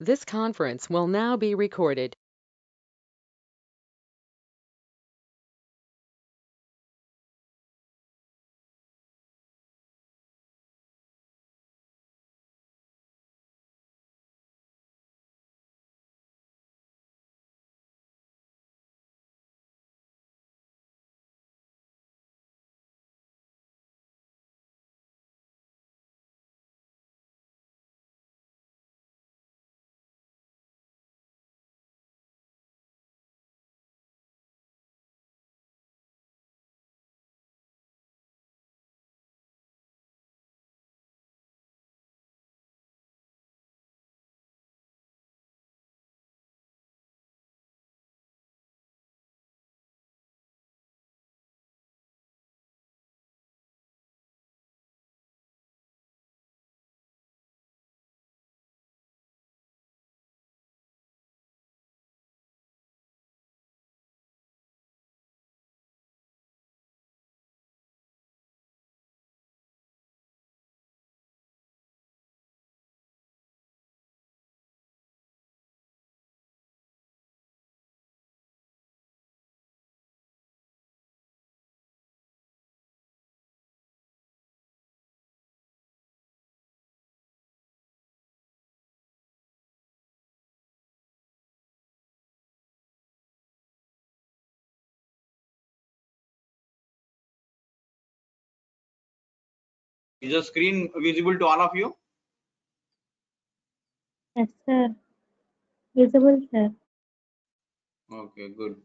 This conference will now be recorded. Is the screen visible to all of you? Yes, sir. Visible, sir. Okay, good.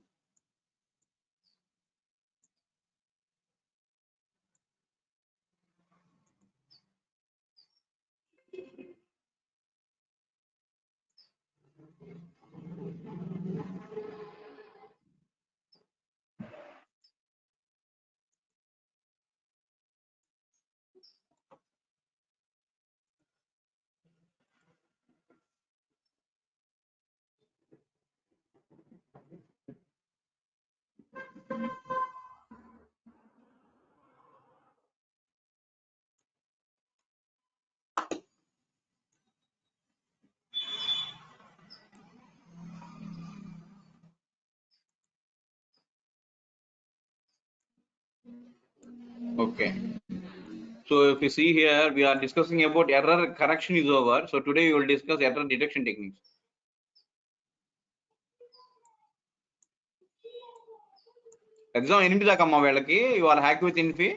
Okay. So if you see here, we are discussing about error correction is over. So today we will discuss error detection techniques. Exam ఎన్నింటి దాకా అమ్మా వీళ్ళకి ఇవాళ hack with Infy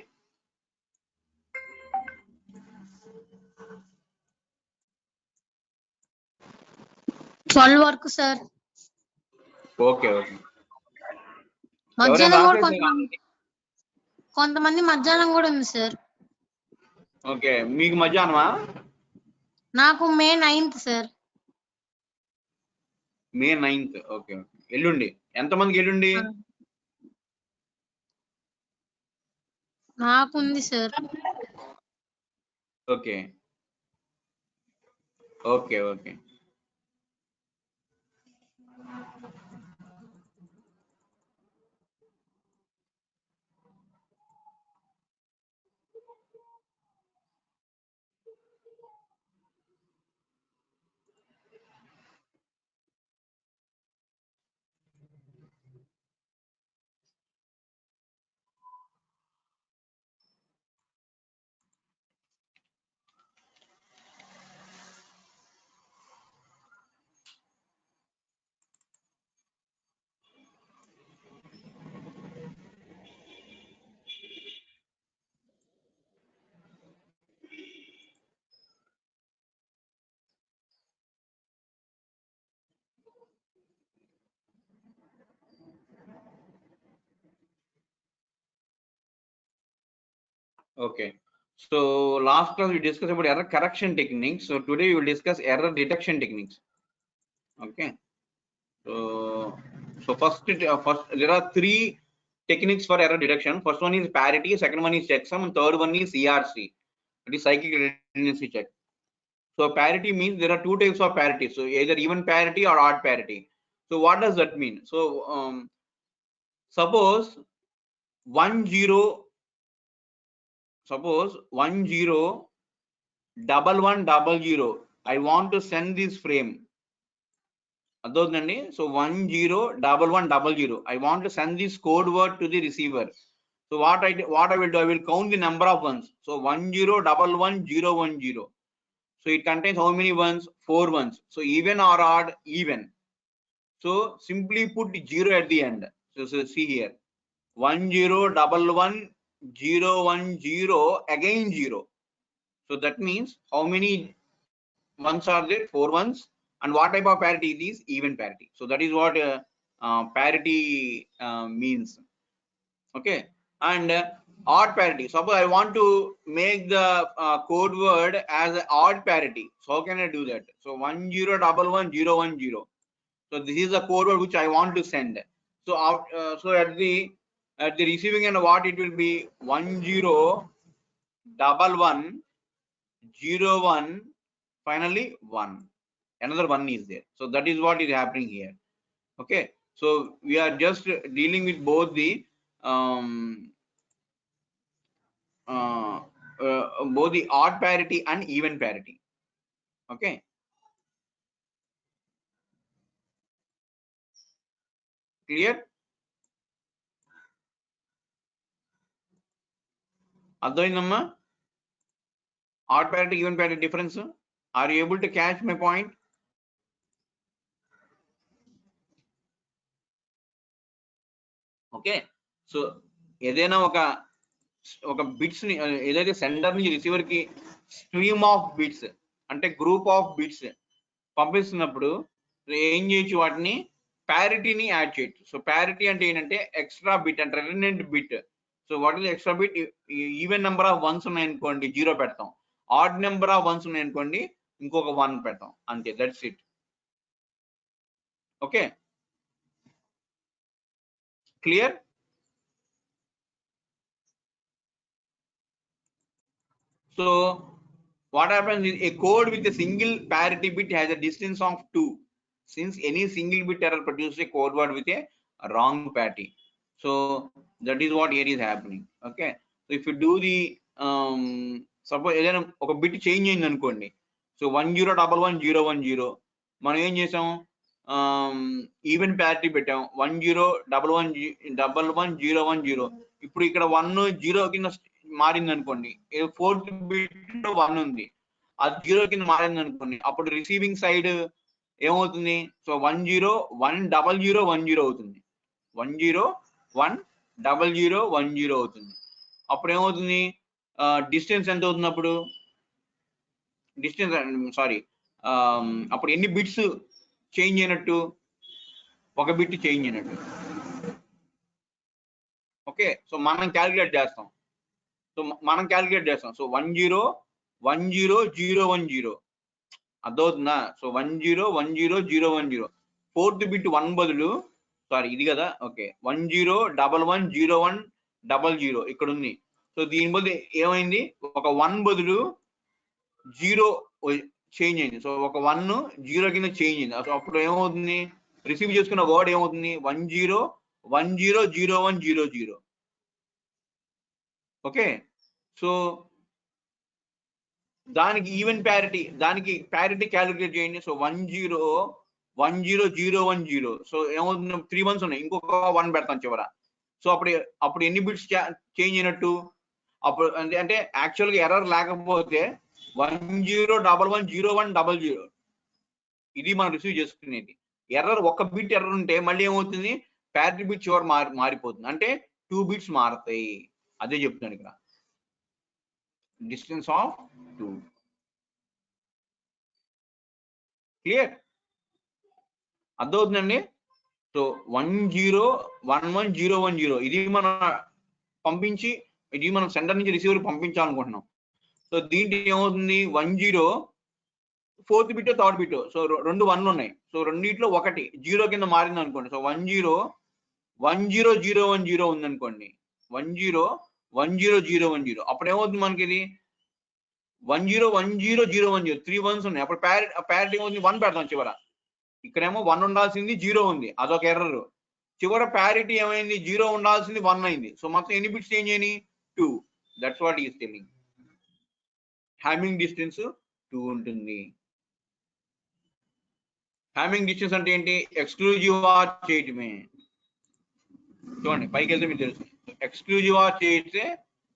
12 వరకు sir. Okay okay మధ్యాహ్నం కూడా కొంతమంది మధ్యాహ్నం కూడా ఉంది సార్. ఓకే మీకు మధ్యాహ్నమా? నాకు మే 9th సార్. మే 9th. ఓకే ఎల్లుండి ఎంతమందికి ఎల్లుండి? నాకుంది sir. Okay okay okay Okay. So last class we discussed about error correction techniques. So today we will discuss error detection techniques. Okay. So first there are three techniques for error detection. First one is parity, second one is checksum, and third one is CRC. It is cyclic redundancy check. So parity means there are two types of parity. So either even parity or odd parity. So what does that mean? So suppose 1 0 11 00 I want to send this frame. అర్థవుతుందండి. So 101100. I want to send this code word to the receiver. So what I will do, I will count the number of ones. So 10111010. So it contains how many ones? 4 ones. So even or odd? Even. So simply put 0 at the end. So see here, 10111010 again 0. So that means how many ones are there? 4 ones. And what type of parity it is? Even parity. So that is what parity means. Okay. And odd parity. Suppose I want to make the code word as an odd parity. So how can I do that? So 10111010. So this is the code word which I want to send. So so at the receiving end, what it will be? 101101, finally 1. Another 1 is there. So that is what is happening here. Okay. So we are just dealing with both the both the odd parity and even parity. Okay. Clear? అర్థమైందమ్మా? Odd parity, even parity difference. Are you able to catch my point? Okay. So ఏదైనా ఒక bits ని ఏదైతే sender నుంచి receiver కి stream of bits అంటే group of bits పంపిస్తున్నప్పుడు ఏం చేయొచ్చు, వాటిని ప్యారిటీని యాడ్ చేయొచ్చు. సో ప్యారిటీ అంటే ఏంటంటే ఎక్స్ట్రా బిట్ అంటే redundant bit. So what is extra bit? Even number of once ఉన్నాయనుకోండి 0 పెడతాం, ఆడ్ నెంబర్ ఆఫ్ వన్స్ ఉన్నాయనుకోండి ఇంకొక 1 పెడతాం, అంతే. That's it. Okay, clear? So what happens is a code with a single parity bit has a distance of 2, since any single bit error produces a code word with a wrong parity. So that is what here is happening. Okay, so if you do the suppose ఏదైనా ఒక bit change అయింది అనుకోండి, so 10111010 మనం ఏం చేసాం, even parity పెట్టాం, 10111010. ఇప్పుడు ఇక్కడ 1 0 కింద మారింది అనుకోండి, 4th బిట్ 1 ఉంది, అది 0 కింద మారింది అనుకోండి, అప్పుడు రిసీవింగ్ సైడ్ ఏమవుతుంది? సో 10101010 అవుతుంది, 10101010 అవుతుంది. అప్పుడు ఏమవుతుంది? డిస్టెన్స్ ఎంత అవుతుంది? అప్పుడు డిస్టెన్స్ అప్పుడు ఎన్ని బిట్స్ చేంజ్ అయినట్టు? ఒక బిట్ చేంజ్ అయినట్టు. ఓకే, సో మనం క్యాలిక్యులేట్ చేస్తాం. సో 10101010 అర్థమవుతుందా? సో 101010 4th బిట్ 1 బదులు, సారీ ఇది కదా, ఓకే, 10110100 ఇక్కడ ఉంది. సో దీని బదులు ఏమైంది? ఒక 1 బదులు 0 చేంజ్ అయింది. సో ఒక 1 0 కింద చేంజ్ అయింది. సో అప్పుడు ఏమవుతుంది? రిసీవ్ చేసుకున్న వర్డ్ ఏమవుతుంది? 10100100. ఓకే, సో దానికి ఈవెన్ ప్యారిటీ, దానికి ప్యారిటీ క్యాలిక్యులేట్ చేయండి. సో 101010. సో ఏమవుతుంది? 3 1s ఉన్నాయి, ఇంకొక 1 పెడతాం చివర. సో అప్పుడు ఎన్ని బిట్స్ చేంజ్ అయినట్టు? అప్పుడు అంటే యాక్చువల్గా ఎర్రర్ లేకపోతే 10110100 ఇది మనం రిసీవ్ చేసుకునేది. ఎర్రర్ ఒక బిట్ ఎర్రర్ ఉంటే మళ్ళీ ఏమవుతుంది? ప్యారిటీ బిట్ చివరి మారిపోతుంది, అంటే 2 బిట్స్ మారుతాయి. అదే చెప్తున్నాను ఇక్కడ, డిస్టెన్స్ ఆఫ్ 2. క్లియర్? అర్థమవుతుందండి? సో 10111010 ఇది మనం పంపించి, ఇది మనం సెంటర్ నుంచి రిసీవర్ పంపించాలనుకుంటున్నాం. సో దీంట్లో ఏమవుతుంది? 10 4th bit 3rd bit, so 2 1 ఉన్నాయి. సో రెండిట్లో ఒకటి 0 కింద మారింది అనుకోండి. సో 101010 ఉంది అనుకోండి, 101010. అప్పుడు ఏమవుతుంది మనకి? ఇది 101010 3 1s ఉన్నాయి. అప్పుడు ప్యారిటీ ఏమవుతుంది? 1 పెడతాం చివర. ఇక్కడేమో 1 ఉండాల్సింది 0 ఉంది, అదొక ఎర్రర్. చివర ప్యారిటీ ఏమైంది? 0 ఉండాల్సింది 1 అయింది. సో మొత్తం ఎన్ని బిట్స్ చేంజ్ అయినాయి? 2. That's what is telling. Hamming distance 2 ఉంటుంది. హ్యామింగ్ డిస్టెన్స్ అంటే ఏంటి? ఎక్స్క్లూజివ్ ఆర్ చేయటమే. చూడండి పైకి వెళ్తే మీకు తెలుసు. ఎక్స్క్లూజివ్ ఆర్ చేస్తే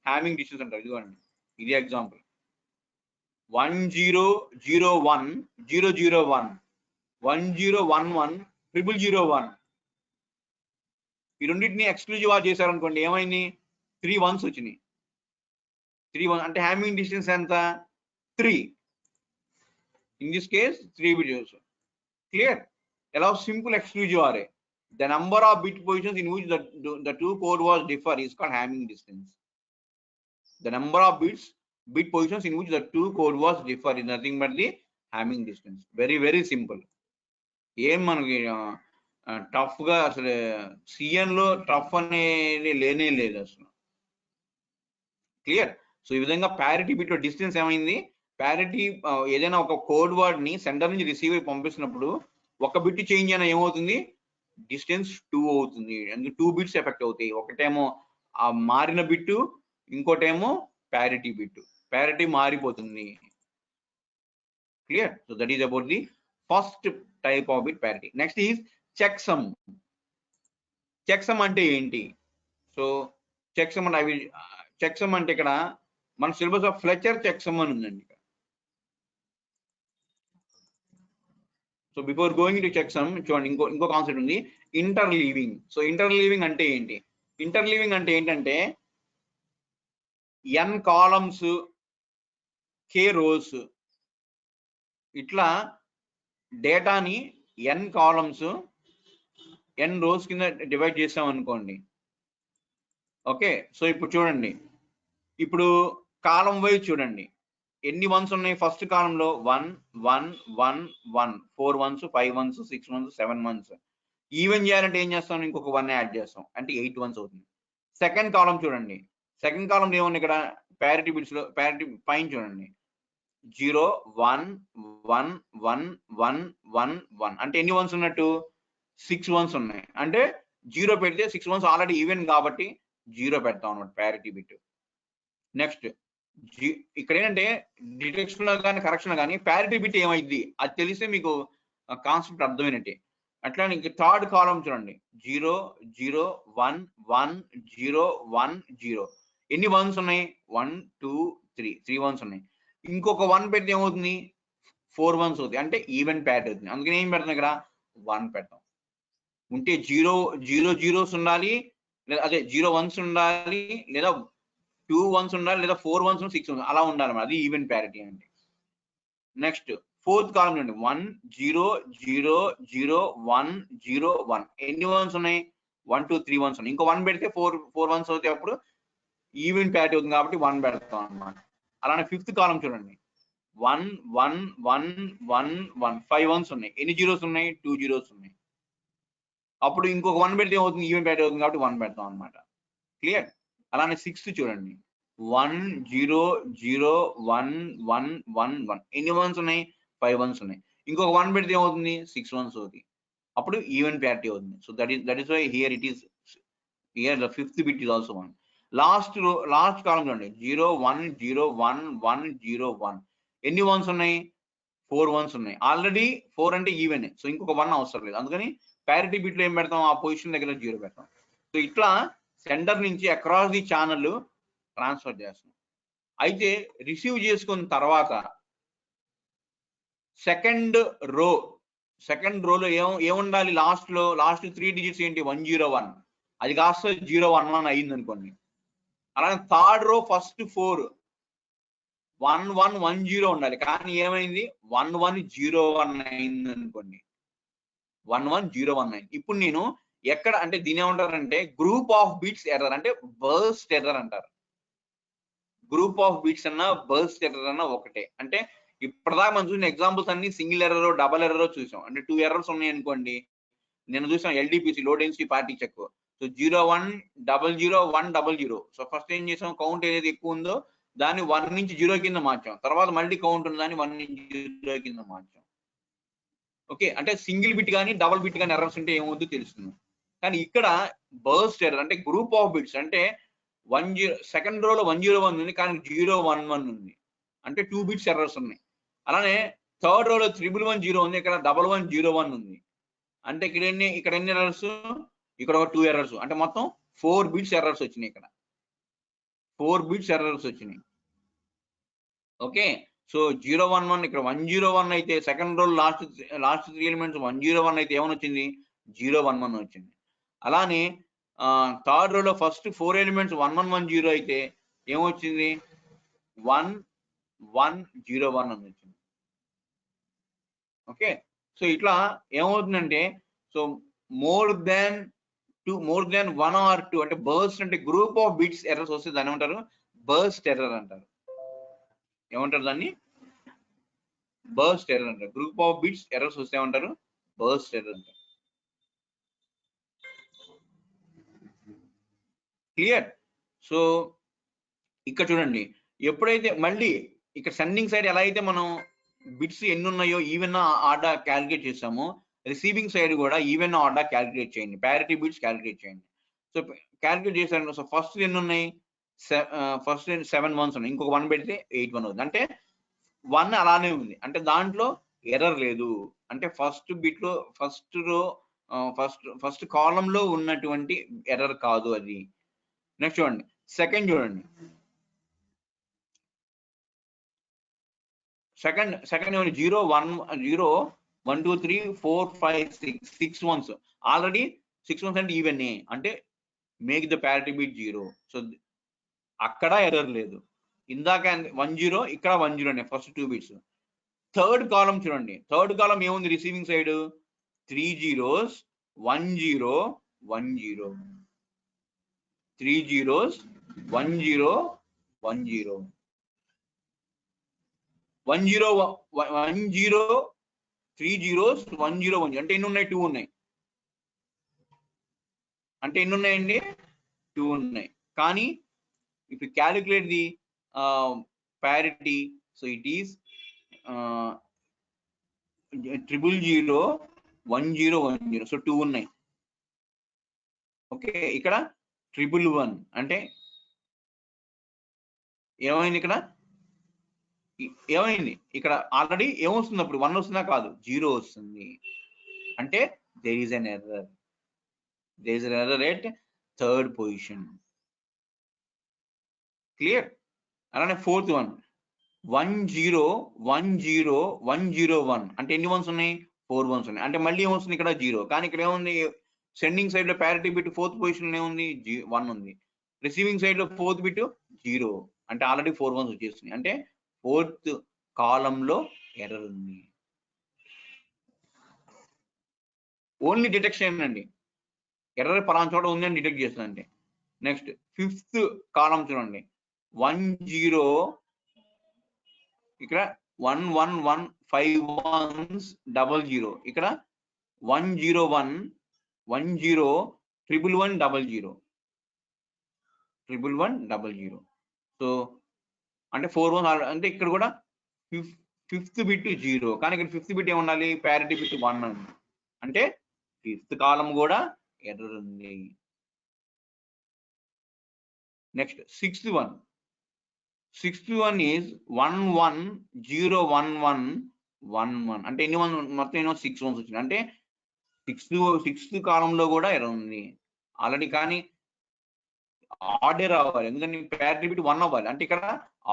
హ్యామింగ్ డిస్టెన్స్ అంటారు. ఇదిగోండి ఇది ఎగ్జాంపుల్ 1001 001 1011 0001. ఈ రెండింటిని ఎక్స్క్లూజివ్ ఆర్ చేశారనుకోండి ఏమైంది? 3 1s వచ్చినాయి. 3 1 అంటే హ్యామింగ్ డిస్టెన్స్ ఎంత? 3. In this case 3 bits. Clear? Allow simple exclusive array. The number of bit positions in which the two code was differ is called Hamming distance. The number of bit positions in which the two code was differ is nothing but the Hamming distance. Very very simple. ఏం మనకి tough గా అసలు CN లో tough అనేది లేనే లేదు అసలు. Clear? So ఈ విధంగా ప్యారిటీ బిట్ లో డిస్టెన్స్ ఏమైంది? ప్యారిటీ ఏదైనా ఒక కోడ్ వర్డ్ ని సెంటర్ నుంచి రిసీవర్ పంపిస్తున్నప్పుడు ఒక బిట్ చేంజ్ అయినా ఏమవుతుంది? డిస్టెన్స్ 2 అవుతుంది. అందుకే 2 బిట్స్ ఎఫెక్ట్ అవుతాయి. ఒకటేమో ఆ మారిన బిట్టు, ఇంకోటేమో ప్యారిటీ బిట్టు. ప్యారిటీ మారిపోతుంది. Clear? So that is about the first type of bit parity. Next is checksum. Checksum అంటే ఏంటి? సో చెక్సమ్ అంటే చెక్సమ్ అంటే ఇక్కడ మన సిలబస్ ఆఫ్ ఫ్లెచర్ చెక్సమ్ అని ఉందండి. So before going to checksum చూడండి ఇంకో కాన్సెప్ట్ ఉంది, ఇంటర్లీవింగ్. సో ఇంటర్లీవింగ్ అంటే ఏంటి? ఇంటర్లీవింగ్ అంటే ఏంటంటే n కాలమ్స్ k రోస్, ఇట్లా డేటాని n కాలమ్స్ n రోస్ కింద డివైడ్ చేసాం అనుకోండి. ఓకే, సో ఇప్పుడు చూడండి, ఇప్పుడు కాలం వైజ్ చూడండి ఎన్ని వన్స్ ఉన్నాయి. ఫస్ట్ కాలంలో 1 1 1 1 4 1s 5 1s 6 1s 7 1s. Even చేయాలంటే ఏం చేస్తాం? ఇంకొక 1 యాడ్ చేస్తాం అంటే 8 1s అవుతుంది. సెకండ్ కాలం చూడండి, సెకండ్ కాలం ఏముంది ఇక్కడ? ప్యారిటీ బిట్స్ లో ప్యారిటీ పైన చూడండి 0 1 1 1 1 1 1 అంటే ఎన్ని వన్స్ ఉన్నట్టు? 6 1s ఉన్నాయి. అంటే 0 పెడితే 6 1s ఆల్రెడీ ఈవెన్ కాబట్టి 0 పెడతాం అన్నమాట ప్యారిటీ బిట్. నెక్స్ట్ ఇక్కడ ఏంటంటే డిటెక్షన్ లో కానీ కరెక్షన్ లో కానీ ప్యారిటీ బిట్ ఏమైంది అది తెలిస్తే మీకు కాన్సెప్ట్ అర్థమైనట్టే. అట్లా ఇంక థర్డ్ కాలం చూడండి 0 0 1 1 0 1 0. ఎన్ని వన్స్ ఉన్నాయి? 1 2 3 1s ఉన్నాయి. ఇంకొక 1 పెడితే ఏమవుతుంది? 4 1s అవుతుంది. అంటే ఈవెన్ ప్యారిటీ అవుతుంది. అందుకని ఏం పెడతాం ఇక్కడ? 1 పెడతాం. ఉంటే 0 0 0s ఉండాలి, లేదా అదే 0 1s ఉండాలి, లేదా 2 1s ఉండాలి, లేదా 4 1s 6 1s అలా ఉండాలి. అది ఈవెన్ ప్యారిటీ అంటే. నెక్స్ట్ ఫోర్త్ కాలం చూడండి 1 0 0 0 1 0 1. ఎన్ని వన్స్ ఉన్నాయి? 1 2 3 1s ఉన్నాయి. ఇంకో 1 పెడితే 4 1s అవుతాయి. అప్పుడు ఈవెన్ ప్యారిటీ అవుతుంది కాబట్టి 1 పెడతాం అన్నమాట. అలానే ఫిఫ్త్ కాలం చూడండి 1 1 1 1 1 5 1s ఉన్నాయి. ఎన్ని జీరోస్ ఉన్నాయి? 2 జీరోస్ ఉన్నాయి. అప్పుడు ఇంకొక 1 పెడితే ఏమవుతుంది? ఈవెన్ ప్యారిటీ అవుతుంది కాబట్టి 1 పెడతాం అన్నమాట. క్లియర్? అలానే సిక్స్త్ చూడండి 1 0 0 1 1 1 1. ఎన్ని వన్స్ ఉన్నాయి? 5 1s ఉన్నాయి. ఇంకొక 1 పెడితే ఏమవుతుంది? 6 1s అవుతుంది. అప్పుడు ఈవెన్ ప్యారిటీ అవుతుంది. So that is why here it is here the fifth bit is also 1. Last column చూడండి 0 1 0 1 1 0 1. ఎన్ని వన్స్ ఉన్నాయి? 4 1s ఉన్నాయి. ఆల్రెడీ 4 అంటే ఈవెన్, సో ఇంకొక 1 అవసరం లేదు. అందుకని ప్యారిటీ బిట్ లో ఏం పెడతాం? ఆ పొజిషన్ దగ్గర 0 పెడతాం. సో ఇట్లా సెంటర్ నుంచి అక్రాస్ ది ఛానల్ ట్రాన్స్ఫర్ చేస్తాం. అయితే రిసీవ్ చేసుకున్న తర్వాత సెకండ్ రోలో ఏముండాలి? లాస్ట్ 3 డిజిట్స్ ఏంటి? 101. అది కాస్త 011 అయింది అనుకోండి. అలానే థర్డ్ రో ఫస్ట్ 4 1110 ఉండాలి. కానీ ఏమైంది? 1101 అయింది అనుకోండి. 1101 అయింది. ఇప్పుడు నేను ఎక్కడ అంటే దీని ఏమంటారంటే గ్రూప్ ఆఫ్ బిట్స్ ఎర్రర్, అంటే బర్స్ట్ ఎర్రర్ అంటారు. గ్రూప్ ఆఫ్ బిట్స్ అన్న బర్స్ట్ ఎర్రర్ అన్న ఒకటే. అంటే ఇప్పటిదాకా మనం చూసిన ఎగ్జాంపుల్స్ అన్ని సింగిల్ ఎర్రర్ డబల్ ఎర్రర్ చూసాం. అంటే 2 ఎర్రర్స్ ఉన్నాయి అనుకోండి. నేను చూసాం LDPC low density parity check. So 01 00 100. So first ఏం చేసాం? కౌంట్ ఏదైతే ఎక్కువ ఉందో దాన్ని 1 నుంచి 0 కింద మార్చాం. తర్వాత మళ్ళీ కౌంట్ ఉన్న దాన్ని 1 నుంచి 0 కింద మార్చాం. ఓకే, అంటే సింగిల్ బిట్ కానీ డబుల్ బిట్ కానీ ఎర్రర్స్ ఉంటే ఏమవుతుందో తెలుస్తుంది. కానీ ఇక్కడ బర్స్ట్ ఎర్రర్ అంటే గ్రూప్ ఆఫ్ బిట్స్, అంటే 10 సెకండ్ రోలో 101 ఉంది, కానీ 011 ఉంది. అంటే 2 బిట్స్ ఎర్రర్స్ ఉన్నాయి. అలానే థర్డ్ రోలో 111 ఉంది, ఇక్కడ 1101 ఉంది. అంటే ఇక్కడ ఎన్ని ఎర్రర్స్, ఇక్కడ ఒక 2 ఎర్రర్స్, అంటే మొత్తం 4 బిట్స్ ఎర్రర్స్ వచ్చినాయి. ఇక్కడ 4 బిట్స్ ఎర్రర్స్ వచ్చినాయి. ఓకే, సో 011 ఇక్కడ 101 అయితే సెకండ్ రోల్ లాస్ట్ 3 ఎలిమెంట్స్ 101 అయితే ఏమని వచ్చింది, 011 వచ్చింది. అలానే థర్డ్ రోలో ఫస్ట్ 4 ఎలిమెంట్స్ 1110 అయితే ఏమొచ్చింది, 1101 అని వచ్చింది. ఓకే, సో ఇట్లా ఏమవుతుందంటే, సో మోర్ దాన్ 1 or 2 అంటే బర్స్ట్ అంటే గ్రూప్ ఆఫ్ బిట్స్ ఎర్రర్స్ వస్తే దాన్ని ఏమంటారు, బర్స్ట్ ఎర్రర్ అంటారు. ఏమంటారు దాన్ని, బర్స్ట్ ఎర్రర్ అంటారు. గ్రూప్ ఆఫ్ బిట్స్ ఎర్రర్స్ వస్తే ఏమంటారు, బర్స్ట్ ఎర్రర్ అంటారు. క్లియర్. సో ఇక్కడ చూడండి, ఎప్పుడైతే మళ్ళీ ఇక్కడ సెండింగ్ సైడ్ ఎలా అయితే మనం బిట్స్ ఎన్ని ఉన్నాయో ఈవెన్ ఆర్డర్ క్యాలిక్యులేట్ చేస్తామో, రిసీవింగ్ సైడ్ కూడా ఈవెన్ ఆర్డర్ క్యాలిక్యులేట్ చేయండి, ప్యారిటీ బిట్స్ క్యాలిక్యులేట్ చేయండి. సో క్యాలిక్యులేట్ చేశారు. సో ఫస్ట్ ఎన్ని ఉన్నాయి, ఫస్ట్ 7 1s ఉన్నాయి, ఇంకొక 1 పెడితే 8 1 అవుతుంది. అంటే 1 అలానే ఉంది, అంటే దాంట్లో ఎర్రర్ లేదు. అంటే ఫస్ట్ బిట్ లో ఫస్ట్ రో ఫస్ట్ కాలం లో ఉన్నటువంటి ఎర్రర్ కాదు అది. నెక్స్ట్ చూడండి, సెకండ్ చూడండి, సెకండ్ 0 1 0 1 2 3 4 5 6 1s. ఆల్రెడీ 6 1s అంటే ఈవెన్, అంటే make the parity bit 0. So అక్కడ ఎర్రర్ లేదు. ఇందాక 10, ఇక్కడ 10 ఫస్ట్ 2 బిట్స్. థర్డ్ కాలం చూడండి, థర్డ్ కాలం ఏముంది, receiving side 3 zeros 1 0 1 0, 3 zeros 1 0 1 0, 1 0 1 0 3 zeros 1 0 1 0. అంటే ఎన్ని ఉన్నాయి, 2 ఉన్నాయి. అంటే ఎన్ని ఉన్నాయండి, 2 ఉన్నాయి. కానీ if you calculate the parity, so it is 000 10 10, so 2 ఉన్నాయి. ఓకే, ఇక్కడ 111 అంటే ఏమైంది, ఇక్కడ ఏమైంది, ఇక్కడ ఆల్రెడీ ఏమొస్తుంది, అప్పుడు 1 వస్తుందా, కాదు 0 వస్తుంది. అంటే there is an error at third position. Clear. అలానే ఫోర్త్ 1 1 0 1 0 1 0 1, అంటే ఎన్ని 1s ఉన్నాయి, 4 1s ఉన్నాయి. అంటే మళ్ళీ ఏమొస్తుంది, ఇక్కడ 0. కానీ ఇక్కడ ఏముంది, సెండింగ్ సైడ్ లో ప్యారిటీ బిట్ ఫోర్త్ పొజిషన్ లో ఏముంది, 1 ఉంది. రిసీవింగ్ సైడ్ లో ఫోర్త్ బిట్ 0, అంటే ఆల్రెడీ 4 1s వచ్చేస్తున్నాయి. అంటే ఫోర్త్ కాలం లో ఎర్రర్ ఉంది. ఓన్లీ డిటెక్షన్ అండి, ఎర్రర్ పలానా చోట ఉంది అని డిటెక్ట్ చేస్తుంది. అంటే నెక్స్ట్ ఫిఫ్త్ కాలం చూడండి, 1 0 ఇక్కడ 1 1 1 5 1s 0 0, ఇక్కడ 1 0 1 1 0 111 00 111 00. సో అంటే 4 1 అంటే ఇక్కడ కూడా ఫిఫ్త్ బిట్ 0, కానీ ఇక్కడ ఫిఫ్త్ బిట్ ఏముండాలి, ప్యారిటీ బిట్ 1 ఉంది. అంటే ఫిఫ్త్ కాలం కూడా ఎర్రర్ ఉంది. నెక్స్ట్ సిక్స్త్ వన్ ఈజ్ 1 1 0 1 1 1 1, అంటే ఎన్ని 1 మొత్తం ఎన్నో 6 1s వచ్చింది. అంటే సిక్స్త్ కాలంలో కూడా ఎర్రర్ ఉంది ఆల్రెడీ. కానీ ఆర్డర్ రావాలి, ఎందుకంటే ప్యారిటీ బిట్ 1 అవ్వాలి. అంటే ఇక్కడ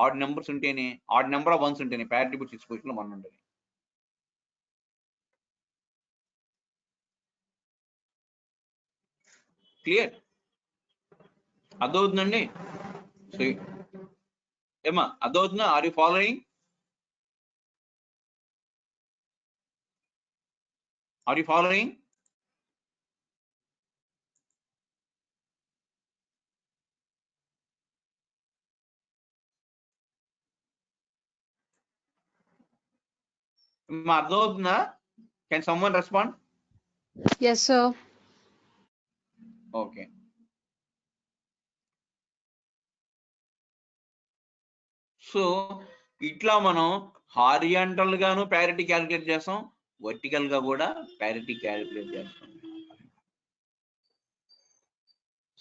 ఆడ్ నెంబర్స్ ఉంటేనే, ఆడ్ నెంబర్ ఆఫ్ 1s ఉంటేనే ప్యారిటీ బిట్ 6 పొజిషన్ లో 1 ఉంటుంది. క్లియర్, అర్థమవుతుందండి? సో ఏమా అర్థమవుతుందా? Are you following? Are you following? అర్థమవుతుందా? Can someone respond? Yes, sir. Okay. So ఇట్లా మనం హారిజాంటల్ గాను ప్యారిటీ క్యాలిక్యులేట్ చేస్తాం, వర్టికల్ గా కూడా ప్యారిటీ క్యాలిక్యులేట్ చేస్తాం.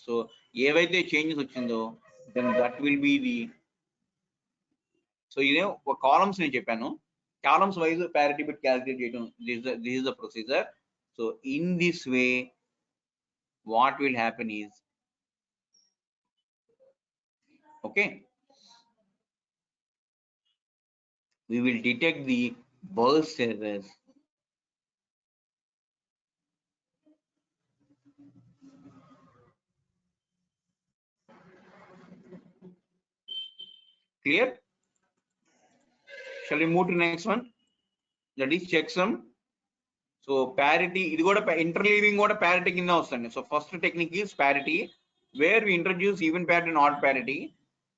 సో ఏవైతే చేంజెస్ వచ్చిందో then that will be the, so ఇదే ఒక కాలమ్స్ నేను చెప్పాను, columns wise parity bit calculate. This is the procedure. So in this way, what will happen is, okay, we will detect the burst errors. Clear? Shall we move to next one? That is checksum. So parity, it got a interleaving got a parity in the. So first technique is parity, where we introduce even parity and odd parity.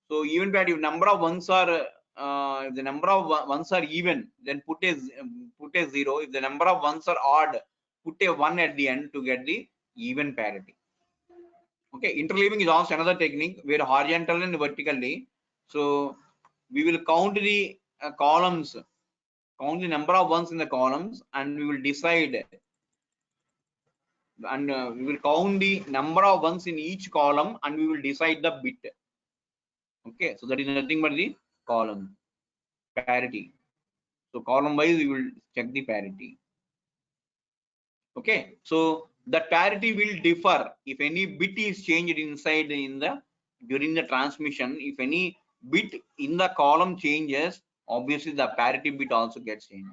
So even parity, if number of ones are if the number of ones are even, then put a 0. If the number of ones are odd, put a 1 at the end to get the even parity. Okay, interleaving is also another technique where horizontal and vertically. So we will count the columns, count the number of ones in the columns, and we will decide, and we will count the number of ones in each column, and we will decide the bit. Okay, so that is nothing but the column parity. So column wise we will check the parity. Okay, so that parity will differ if any bit is changed inside in the during the transmission. If any bit in the column changes, obviously the parity bit also gets changed.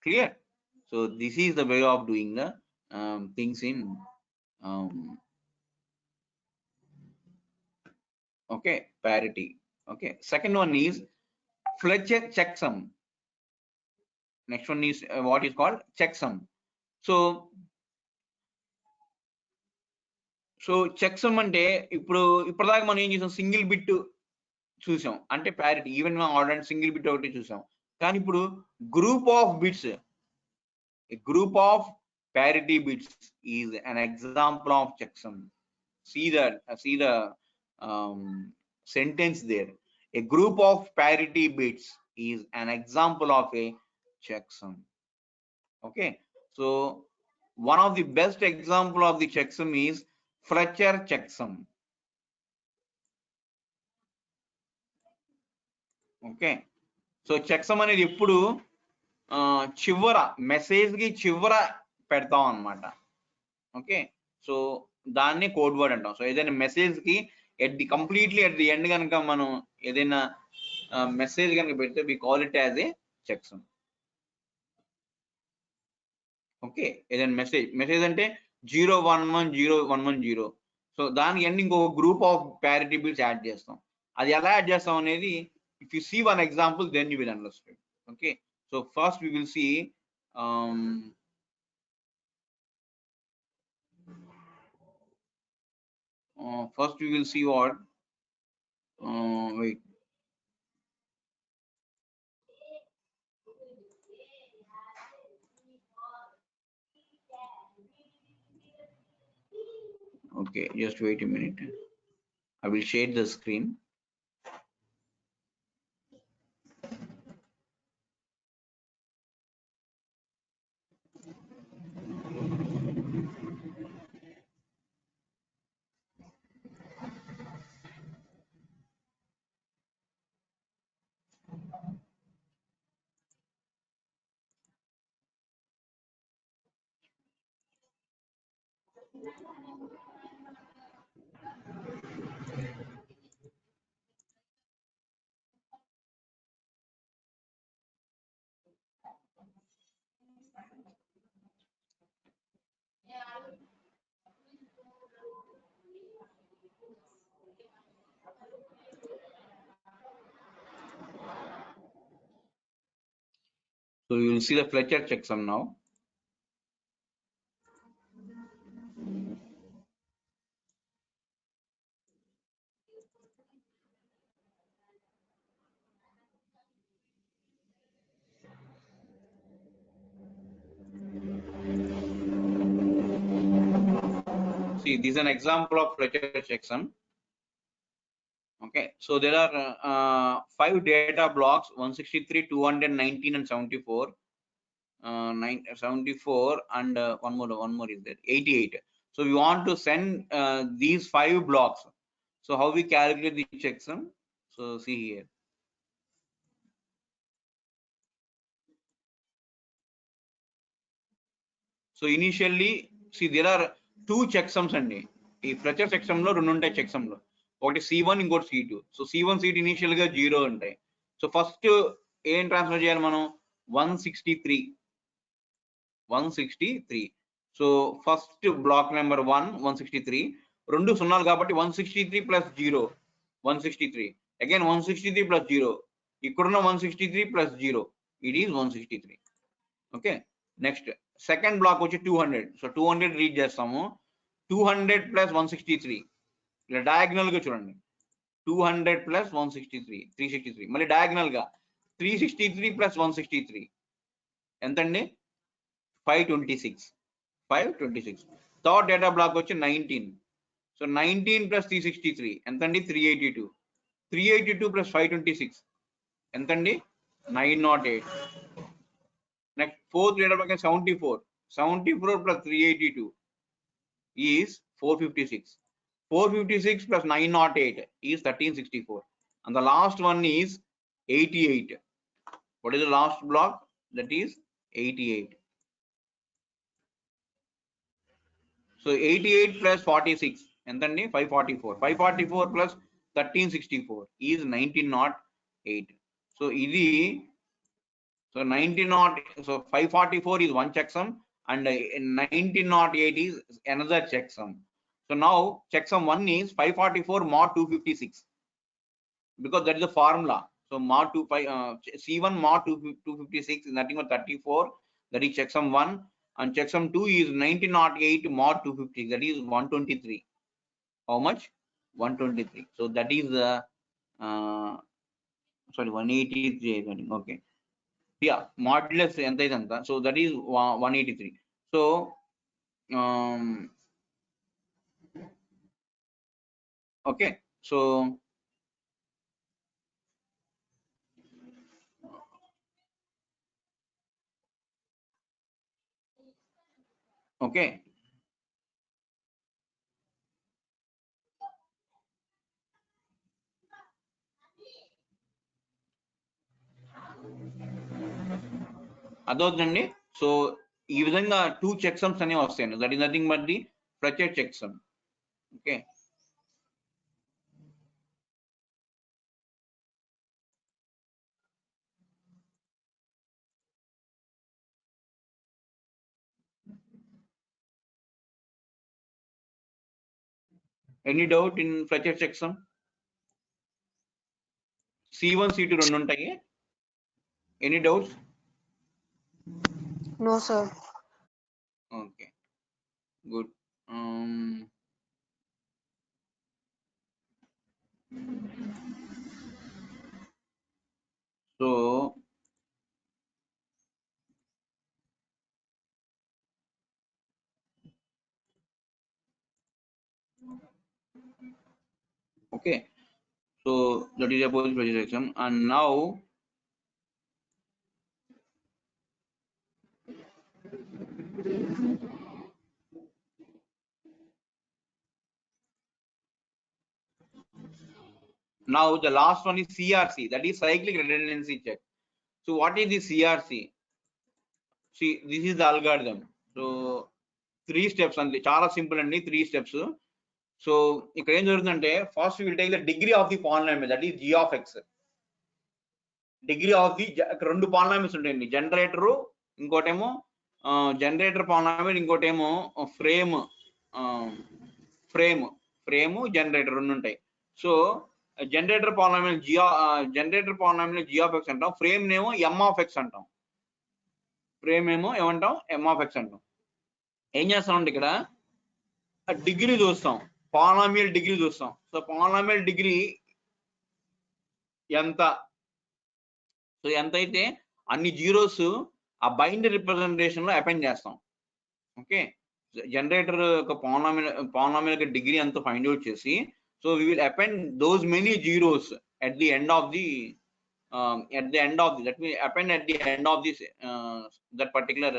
Clear? So this is the way of doing the things in okay, parity. Okay, second one is Fletcher checksum. Next one is what is called checksum. So checksum అంటే ఇప్పటిదాకా మనం ఏం చేసాం, single bit చూసాం అంటే parity, even order single bit ఒకటి చూసాం. కానీ ఇప్పుడు group of bits, group of parity bits is an example of checksum. See the sentence there. A group of parity bits is an example of a checksum. Okay, so one of the best example of the checksum is Fletcher checksum. Okay, so checksum అనేది ఎప్పుడు చివర message కి చివర పెడతాం అన్నమాట. Okay, so దాన్ని code word అంటాం. So ఏదైనా మెసేజ్ కి కంప్లీట్లీ అట్ ది ఎండ్ కనుక మనం ఏదైనా మెసేజ్ కనుక పెడితే we call it as a checksum. Okay, ఏదైనా మెసేజ్ అంటే 0110110. సో దానికి ఎండ్ ఇంకొక group of parity bits add చేస్తాం. అది ఎలా యాడ్ చేస్తాం అనేది, if you see one example then you will understand. Okay, so first we will see first we will see what wait, okay, just wait a minute, I will share the screen. So you will see the Fletcher checksum now. See, this is an example of Fletcher checksum. Okay, so there are 5 data blocks, 163, 219 and 74. 74 and one more is there, 88. So we want to send these 5 blocks. So how we calculate the checksum? So see here. So initially, see, there are two checksums and ఈ Fletcher checksum లో రెండు ఉంటాయి checksum లో, ఒకటి C1 ఇంకోటి C2. So C1 C2 initial గా 0 ఉంటాయి. So first ఏం ట్రాన్స్ఫర్ చేయాలి మనం? 163. సో ఫస్ట్ బ్లాక్ నెంబర్ 163, రెండు సున్నాలు కాబట్టి 163 ప్లస్ 0 163, అగైన్ 163 ప్లస్ 0, ఇక్కడున్న 163 plus 0, it is 163. Okay, next second block వచ్చి 200. సో 200 రీడ్ చేస్తాము. 200 ప్లస్ 163, ఇలా డయాగ్నల్ గా చూడండి. 200 ప్లస్ 163 363. మళ్ళీ డయాగ్నల్ గా 363 ప్లస్ 163 ఎంతండి? 526. థర్డ్ డేటా బ్లాక్ వచ్చి 19. సో 19 ప్లస్ 363 ఎంతండి? 382. 382 ప్లస్ 526 ఎంతండి? 908. Next fourth data block 74. 74 plus 382 is 456. 456 plus 908 is 1364. And the last one is 88. What is the last block? That is 88. So 88 plus 46 ఎంతండి? 544. 544 plus 1364 is 1908. So ఇది, so 1908, so 544 is one checksum and 1908 is another checksum. So now checksum 1 is 544 mod 256, because that is the formula. So mod C1 mod 256 is nothing but 34, that is checksum 1, and checksum 2 is 1908 mod 250, that is 123. How much? 123. So that is the 183. Okay, yeah, modulus enta idanta. So that is 183. So okay, so okay, అదొద్దండి. So ఈ విధంగా 2 checksums అనేవి వస్తాయండి. That is nothing but the Fletcher checksum. Okay, any doubt in Fletcher checksum? C1 C2 రెండు ఉంటాయి. Any doubts? No, sir. Okay, good. So okay, so that is about Fletcher checksum. And now the last one is CRC, that is cyclic redundancy check. So what is the CRC? See, this is the algorithm. So 3 steps and చాలా simple అండి, 3 steps. So ఇక్కడ ఏం జరుగుతుందంటే, first will take the degree of the polynomial, that is g of x. Degree of the, రెండు polynomials ఉంటాయండి, generator ఇంకోటేమో generator polynomial, ఇంకోటేమో frame generator రెండు ఉంటాయి. So generator polynomial g of x అంటాం, ఫ్రేమ్ నేమో m of x అంటాం. Frame ఏమో ఏమంటాం? m of x అంటాం. ఏం చేస్తామంటే ఇక్కడ డిగ్రీ చూస్తాం, పాలినామియల్ డిగ్రీ చూస్తాం. సో పాలినామియల్ డిగ్రీ ఎంత? సో ఎంత అయితే అన్ని జీరోస్ ఆ బైనరీ రిప్రజెంటేషన్ లో అపెండ్ చేస్తాం. ఓకే, జనరేటర్ యొక్క పాలినామియల్ డిగ్రీ ఎంత ఫైండ్ అవుట్ చేసి, so we will append those many zeros at the end of the that we append at the end of this that particular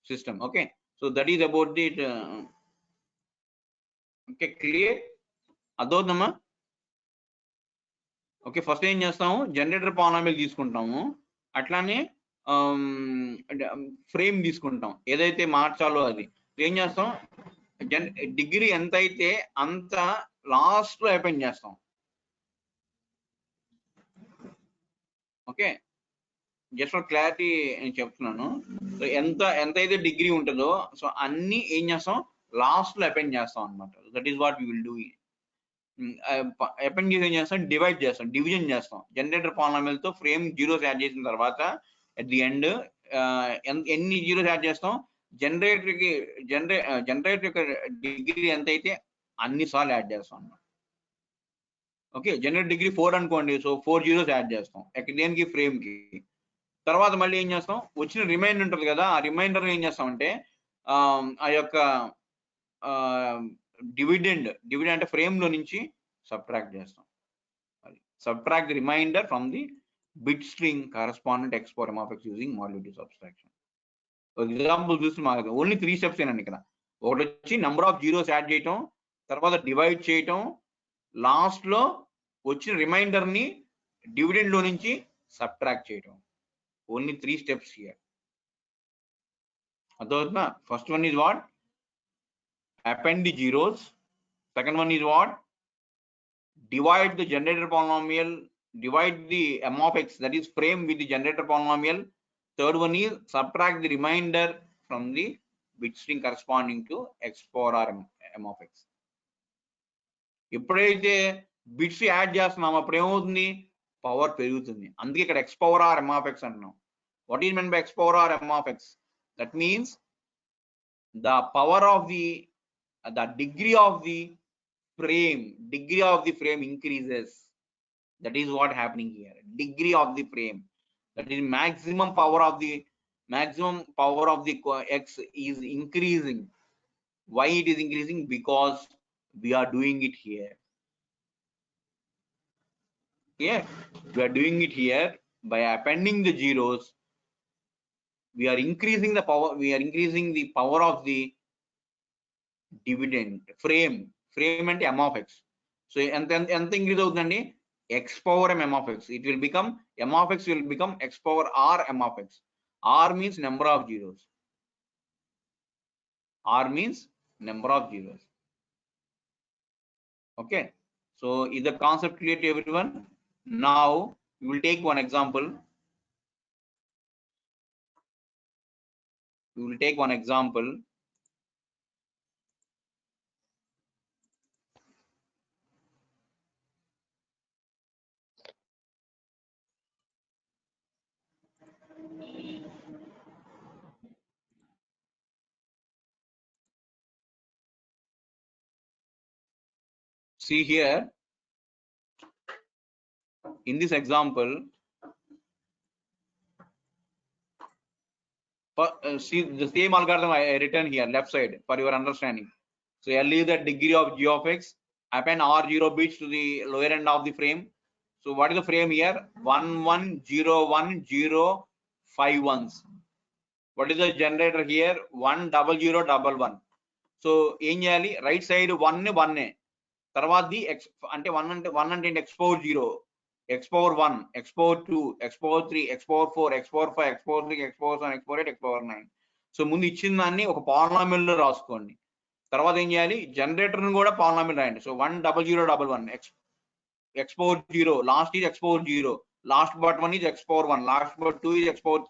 system. Okay, so that is about the okay, clear? అదోదమ్మా. Okay, first ఏం చేస్తాము, generator polynomial తీసుకుంటాము, అట్లానే frame తీసుకుంటాం, ఏదైతే మార్చాలో అది ఏం చేస్తాం, డిగ్రీ ఎంత అయితే అంత లాస్ట్ లో అపెండ్ చేస్తాం. ఓకే, జస్ట్ ఫర్ క్లారిటీ నేను చెప్తున్నాను. సో ఎంతైతే డిగ్రీ ఉంటుందో సో అన్ని ఏం చేస్తాం, లాస్ట్ లో అపెండ్ చేస్తాం అనమాట. That is what we will do. Append చేసి ఏం చేస్తాం, డివైడ్ చేస్తాం, డివిజన్ చేస్తాం. జనరేటర్ పాలినామియల్ తో ఫ్రేమ్ జీరోస్ యాడ్ చేసిన తర్వాత అట్ ది ఎండ్ ఎన్ని జీరోస్ యాడ్ చేస్తాం, జనరేటర్ యొక్క డిగ్రీ ఎంతైతే అన్ని సార్లు యాడ్ చేస్తాం అన్నమాట. ఓకే, జనరేటర్ డిగ్రీ 4 అనుకోండి, సో 4 జీరోస్ యాడ్ చేస్తాం దేనికి, ఫ్రేమ్ కి. తర్వాత మళ్ళీ ఏం చేస్తాం, వచ్చిన రిమైండర్ ఉంటుంది కదా, ఆ రిమైండర్ ఏం చేస్తామంటే ఆ యొక్క డివిడెండ్ అంటే ఫ్రేమ్ లో నుంచి సబ్ట్రాక్ట్ చేస్తాం. Subtract the remainder from the bit string correspondent x power m of x using modulative subtraction. Example చూసి మాకు ఓన్లీ 3 స్టెప్స్ ఏనండి ఇక్కడ. ఒకటి వచ్చి నెంబర్ ఆఫ్ జీరోస్ యాడ్ చేయటం, తర్వాత డివైడ్ చేయటం, లాస్ట్ లో వచ్చిన రిమైండర్ ని డివిడెండ్ లో నుంచి సబ్ట్రాక్ట్ చేయటం. Only 3 steps here. అర్థమవుతుందా? First one is what, append the zeros. Second one is what, divide the generator polynomial, divide the m of x, that is frame with the generator polynomial. Third one is subtract the remainder from the bit string corresponding to x power r m of x. ఎప్పుడైతే bits add చేస్తున్నాం అప్పుడు ఏమవుతుంది, power పెరుగుతుంది. అందుకే ఇక్కడ x power r m of x అంటున్నాం. What is meant by x power r m of x? That means the power of the degree of the frame increases. That is what happening here. Degree of the frame, that is maximum power of the x is increasing. Why it is increasing? Because we are doing it here. Yeah, we are doing it here by appending the zeros. We are increasing the power of the dividend frame అంటే m of x. So ఎంత increase అవుతుందండి, x power m of x. It will become m of x will become x power r m of x. R means number of zeros. R means number of zeros. Okay, so is the concept clear to everyone? Now we will take one example. See here, in this example, see the same algorithm I written here left side for your understanding. So L is the degree of g of x. Append r0 bits to the lower end of the frame. So what is the frame here? 1 1 0 1 0 5 ones. What is the generator here? 1 0 0 1 1. So ఏం చేయాలి, right side 1 1 తర్వాత the x అంటే 1 అంటే x power 0, x power 1, x power 2, x power 3, x power 4, x power 5, x power 6, x power 7, x power 8, x power 9. So ముందు ఇచ్చిన దాన్ని ఒక polynomial లో రాసుకోండి. తర్వాత ఏం చేయాలి, జనరేటర్ ని కూడా పాలినామియల్ రాయండి. So 1 0 0 1 1 x power 0, last is x power 0, last but 1 is x power 1, last but 2 is x power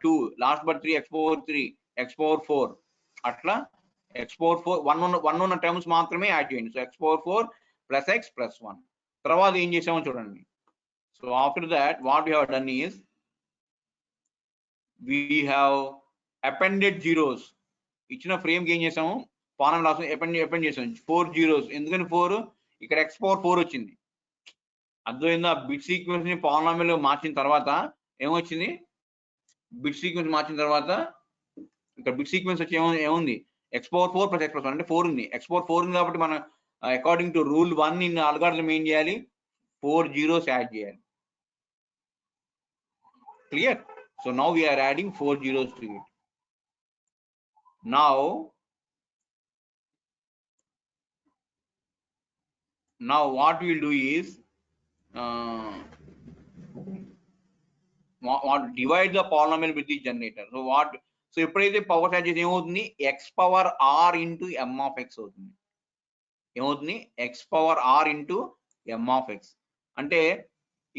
2, last but 3 x power 3, x power 4. అట్లా x power 4 1 ఉన్న టర్మ్స్ మాత్రమే యాడ్ చేయండి. So x power 4 plus x plus 1. తర్వాత ఏం చేసామో చూడండి. So after that what we have done is we have appended zeros. ఇచ్చిన frame కి ఏం చేసాము, పానం రాసు అపెండ్ చేసాం 4 జీరోస్. ఎందుకని 4? ఇక్కడ x power 4 వచ్చింది. అర్థమైందా? బిట్ సీక్వెన్స్ ని పాలినామియల్ మార్చిన తర్వాత ఏమొచ్చింది, బిట్ సీక్వెన్స్ మార్చిన తర్వాత ఇక్కడ బిట్ సీక్వెన్స్ వచ్చి ఏముంది, x power 4 plus x plus 1 అంటే 4 ఉంది. x power 4 ఉంది కాబట్టి మనం according to rule 1 in algorithm ఏం చేయాలి, 4 జీరోస్ యాడ్ చేయాలి. Clear? So now we are adding 4 zeros to it. Now what we will do is divide the polynomial with the generator. So ఎప్పుడైతే power add చేసి ఏమవుతుంది, x power r into m of x అవుతుంది. ఏమవుతుంది, x power r into m of x. అంటే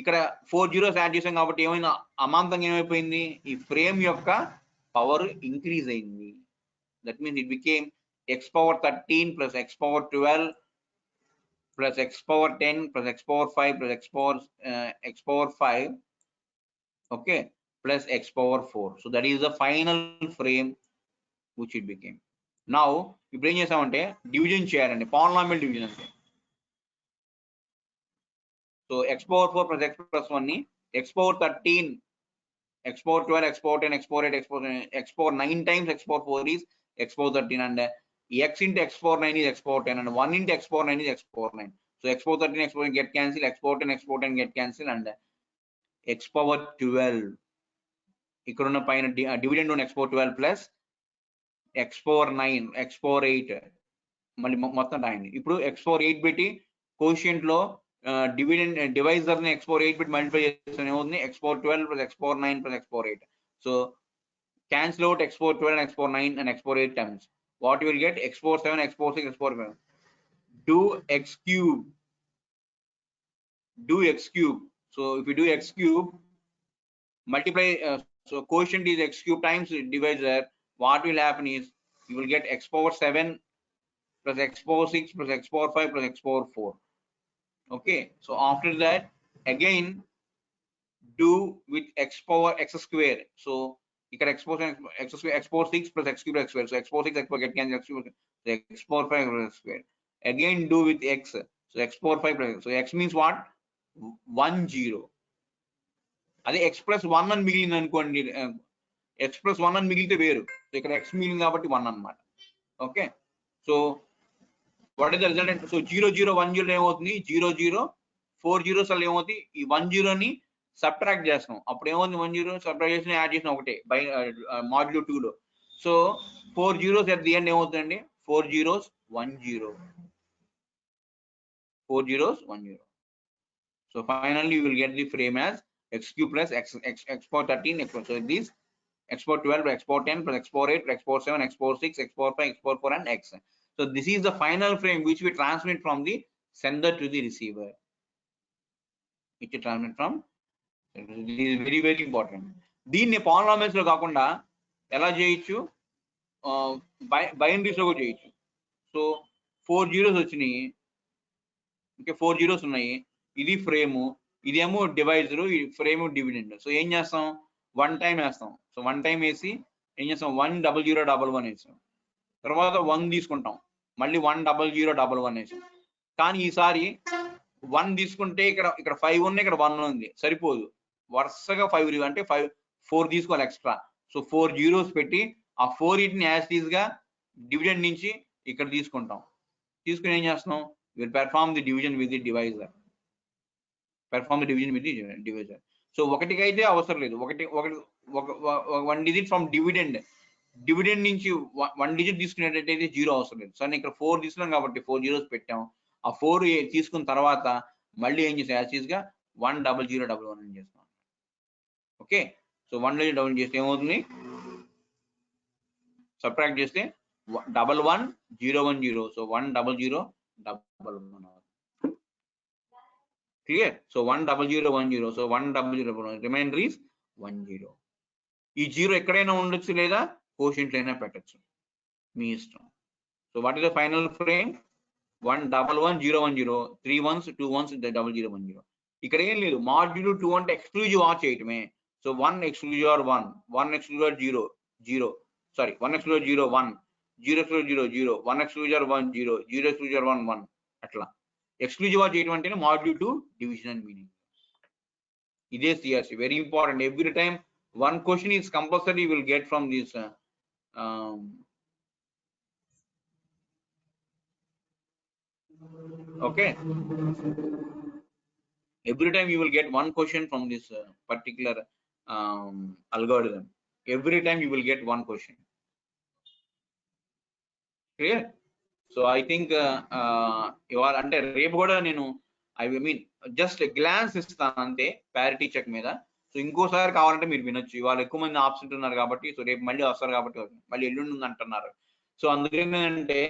ఇక్కడ 4 zeros add చేసాం కాబట్టి ఏమైనా అమాంతంగా ఏమైపోయింది, ఈ ఫ్రేమ్ యొక్క పవర్ ఇంక్రీజ్ అయింది. That means it became x power 13 plus x power 12 plus x power 10 plus x power 5 plus x power 5, okay, plus x power 4. So that is the final frame which it became. Now ఇప్పుడు ఏం చేసామంటే division చేయాలండి, polynomial division అంటే. So x power 4 plus x plus 1 ని x power 13, x power 12, x power 10, x power 8, x power 9 times x power 4 is x power 13, and x into x power 9 is x power 10, and 1 into x power 9 is x power 9. So x power 13, x power 9 get cancelled, x power 10, x power 10 get cancelled, and x power 12 ఇక్కడ ఉన్న పైన dividend ఉన్న x power 12 plus x power 9, x power 8 మళ్ళీ మొత్తం రాయండి. ఇప్పుడు x power 8 పెట్టి quotient లో డివిడెండ్ డివైజర్ ని x power 8 పెట్టి మల్టిప్లై చేస్తే ఏమవుతుంది, x power 12 plus x power 9 plus x power 8. So cancel out x power 12 and x power 9 and x power 8 times. What you will get, x power 7, x power 6, x power 7. Do x cube. Do x cube. So if you do x cube, multiply, so quotient is x cube times divisor. What will happen is you will get x power 7 plus x power 6 plus x power 5 plus x power 4. Okay, so after that again do with x power x square. So you can x power 6 plus x cube x square. So x power 6, x power get cancel, x cube, so x power 5 plus x square. Again do with x. So x power 5 plus x. So x means what, 1 0. అదే x plus 1 అని మిగిలింది అనుకోండి, x plus 1 అని మిగిలితే వేరు. So ఇక్కడ x మిగిలింది కాబట్టి 1 అన్నమాట. Okay, so what is the result? So 0 0 1 0 ఏమవుతుంది, 0 0 4 zeros అలా ఏమవుతుంది, ఈ 1 0 ని సబ్ట్రాక్ట్ చేస్తాం. అప్పుడు ఏమవుతుంది, 1 0 సబ్ట్రాక్ట్ చేసిన యాడ్ చేసిన ఒకటే బై మాడ్యులో 2 లో. So 4 zeros at the end ఏమవుతుందండి, 4 zeros 1 0, 4 zeros 1 0. So finally you will get the frame as x cube plus x power 13, x power, so this x power 12 plus x power 10 plus x power 8 plus x power 7, x power 6, x power 5, x power 4 and x. So this is the final frame which we transmit from the sender to the receiver. Which we transmit from, this is very very important. దీన్ని polynomials లో కాకుండా ఎలా చేయొచ్చు, binaries లో కూడా చేయొచ్చు. So 4 zeros వచ్చినాయి, okay 4 zeros ఉన్నాయి, ఇది ఫ్రేము, ఇదేమో డివైజరు, ఈ ఫ్రేమ్ డివిడెండ్. సో ఏం చేస్తాం, 1 time వేస్తాం. సో 1 time వేసి ఏం చేస్తాం, 1 0 0 1 1 వేసాం. తర్వాత 1 తీసుకుంటాం, మళ్ళీ 1 0 0 1 1 వేసాం. కానీ ఈసారి 1 తీసుకుంటే ఇక్కడ 5 ఉన్నాయి, ఇక్కడ 1 ఉంది, సరిపోదు, వరుసగా 5 అంటే 4 తీసుకోవాలి ఎక్స్ట్రా. సో 4 zeros పెట్టి ఆ 4 ని యాజ్ టీజ్ గా డివిడెండ్ నుంచి ఇక్కడ తీసుకుంటాం. తీసుకుని ఏం చేస్తాం, will perform the division with the divisor. So ఒకటికైతే అవసరం లేదు, 1 digit ఫ్రమ్ డివిడెండ్ నుంచి 1 digit తీసుకునేటట్టయితే 0 అవసరం లేదు. సో ఇక్కడ 4 తీసుకున్నాం కాబట్టి 4 zeros పెట్టాం. ఆ 4 తీసుకున్న తర్వాత మళ్ళీ ఏం చేసాం, యాజ్ గా 1 0 0 1 1 అని చేస్తాం. ఓకే, సో 1 0 0 చేస్తే ఏమవుతుంది, సబ్ట్రాక్ట్ చేస్తే 1 1 0 1 0. So 1 0 0 1 1. Clear? So 1 0 0 1 0. So 1 0 0 1. Remainder is 1 0. ఈ 0 ఎక్కడైనా ఉండొచ్చు లేదా కోషియంట్ అయినా పెట్టచ్చు, మీ ఇష్టం. So what is the final frame, 1 1 1 0 1 0, 3 1s 2 1s 0 0 1 0. ఇక్కడ ఏం లేదు, మాడ్యులో 2 అంటే ఎక్స్క్లూజివ్ ఆర్ చేయటమే. So 1 exclusive 1, 1 exclusive 0 0, sorry 1 exclusive 0 1, 0 exclusive 0 0, 1 exclusive 1 0, 0 exclusive 1 1 అట్లా. ఎక్స్క్లూజివ్ ఆర్ చేయటం అంటేనే మాడ్యుల్ టు డివిజన్ అని మీనింగ్. ఇదే CRC, very important. Every time one question is compulsory, you will get from this okay, every time you will get one question from this particular algorithm. Every time you will get one question. Clear? So I think ఇవాళ అంటే రేపు కూడా నేను I mean just glance ఇస్తాను అంతే, parity check మీద. So ఇంకోసారి కావాలంటే మీరు వినొచ్చు. ఇవాళ ఎక్కువ మంది ఆబ్సెంట్ ఉన్నారు కాబట్టి, సో రేపు మళ్ళీ వస్తారు కాబట్టి మళ్ళీ ఎల్లుండి ఉంది అంటున్నారు. సో అందుకేంటంటే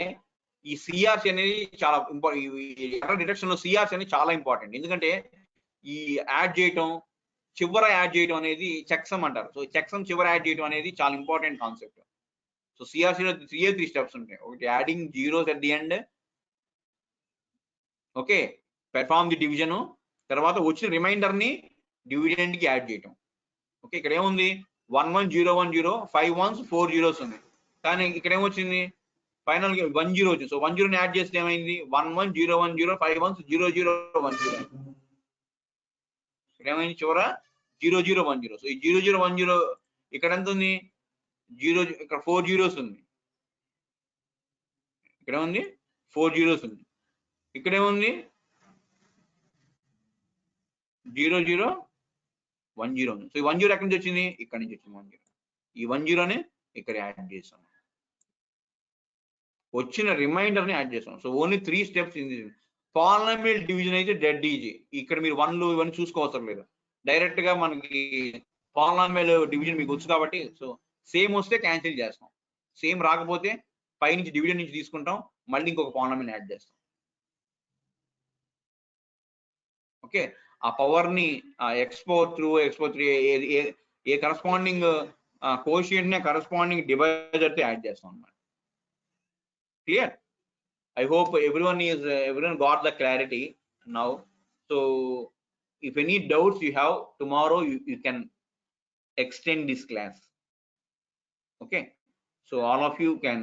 ఈ సిఆర్సి అనేది చాలా ఎర్రర్ డిటెక్షన్ లో సిఆర్సి అనేది చాలా ఇంపార్టెంట్. ఎందుకంటే ఈ యాడ్ చేయటం, చివర యాడ్ చేయడం అనేది చెక్సమ్ అంటారు. సో చెక్సమ్ చివర యాడ్ చేయడం అనేది చాలా ఇంపార్టెంట్ కాన్సెప్ట్. సో సిఆర్సిలో 3 స్టెప్స్ ఉంటాయి. ఒకటి adding zeros at the end, okay, perform the division, తర్వాత వచ్చిన రిమైండర్ ని డివిడెండ్ కి యాడ్ చేయటం. ఓకే, ఇక్కడ ఏముంది 11010 5 1s 4 zeros ఉంది. కానీ ఇక్కడ ఏమొచ్చింది ఫైనల్ గా 10 వచ్చింది. సో 10 యాడ్ చేస్తే ఏమైంది 11010 5 1s 0010. ఇక్కడ ఏమైంది చివర 0010. సో ఈ 0010 ఇక్కడ ఎంత ఉంది 0, ఇక్కడ 4 zeros ఉంది. ఇక్కడ ఏముంది 4 zeros ఉంది. ఇక్కడ ఏముంది 0010 ఉంది. సో ఈ 10 ఎక్కడి నుంచి వచ్చింది, ఇక్కడ నుంచి వచ్చింది 10. ఈ 10ని ఇక్కడ యాడ్ చేసాం, వచ్చిన రిమైండర్ ని యాడ్ చేసాం. So only 3 steps in this. Polynomial division అయితే డెడ్ ఈజీ. ఇక్కడ మీరు 1లు ఇవన్నీ చూసుకోవసరం లేదు. డైరెక్ట్ గా మనకి పాలినామియల్ డివిజన్ మీకు వచ్చు కాబట్టి, సో సేమ్ వస్తే క్యాన్సిల్ చేస్తాం, సేమ్ రాకపోతే పై నుంచి డివిజన్ నుంచి తీసుకుంటాం, మళ్ళీ ఇంకొక పాలినామియల్ యాడ్ చేస్తాం. ఓకే, ఆ పవర్ ని ఎక్స్పోర్ త్రూ ఏ కరస్పాండింగ్ కోషియంట్ ని కరస్పాండింగ్ డివైజర్ తో యాడ్ చేస్తాం అన్నమాట. Clear? I hope everyone got the clarity now. So if any doubts you have, tomorrow you can extend this class. Okay, so all of you can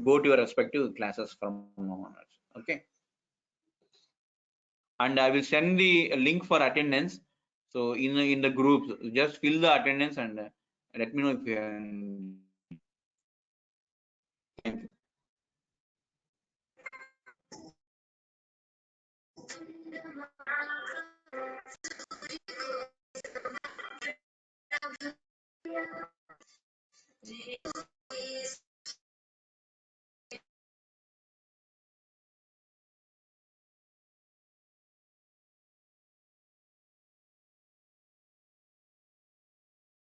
go to your respective classes from now onwards. Okay, and I will send the link for attendance. So in the groups, just fill the attendance and let me know if you Thank you.